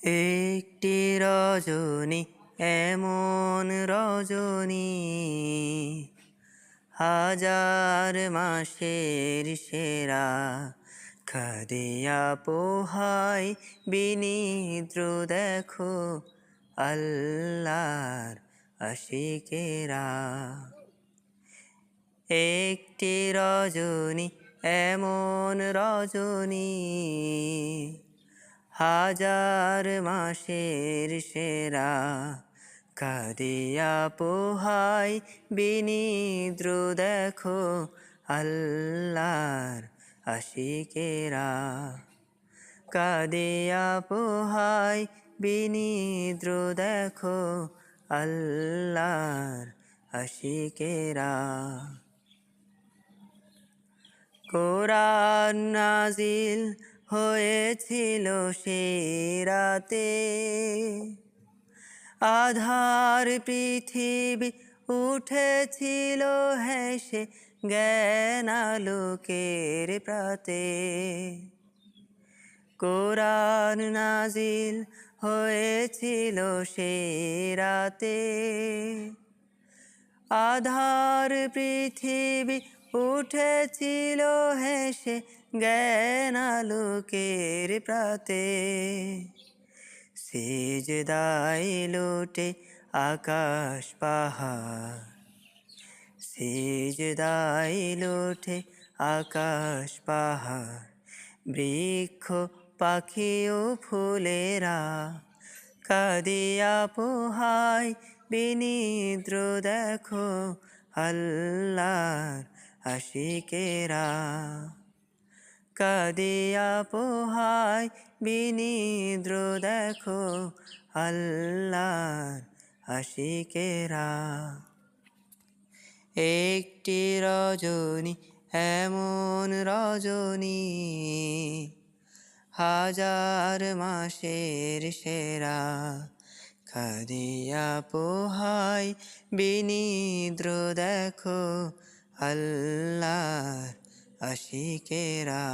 একটি রজনী, এমন রজনী, হাজার মাসের সেরা, খাদিয়া পোহাই বিনিদ্র দেখো আল্লাহর আশিকেরা। একটি রজনী, এমন রজনী, হাজার মাসের সেরা, কাদিয়া পোহাই বিনিদ্র দেখো আল্লাহর আশিকেরা। কাদিয়া পোহাই বিনিদ্র দেখো আল্লাহর আশিকেরা। কোরআন নাজিল হয়েছিল সে রাতে, আধার পৃথিবী উঠেছিল হেসে জ্ঞান আলোকের প্রাতে। কোরআন নাজিল হয়েছিল সে রাতে, আধার পৃথিবী উঠেছিল হেসে জ্ঞান আলোকের প্রাতে। সিজদায় লোটে আকাশ পাহাড়, সিজদায় লোটে আকাশ পাহাড়, বৃক্ষ পাখি ও ফুলেরা, কাদিয়া পোহাই বিনিদ্র দেখো আল্লাহর আশিকেরা। কাদিয়া পোহাই বিনিদ্র দেখো আল্লাহর আশিকেরা। একটি রজনী, এমন রজনী, হাজার মাসের সেরা, কাদিয়া পোহাই বিনিদ্র দেখো আল্লাহর আশিকেরা।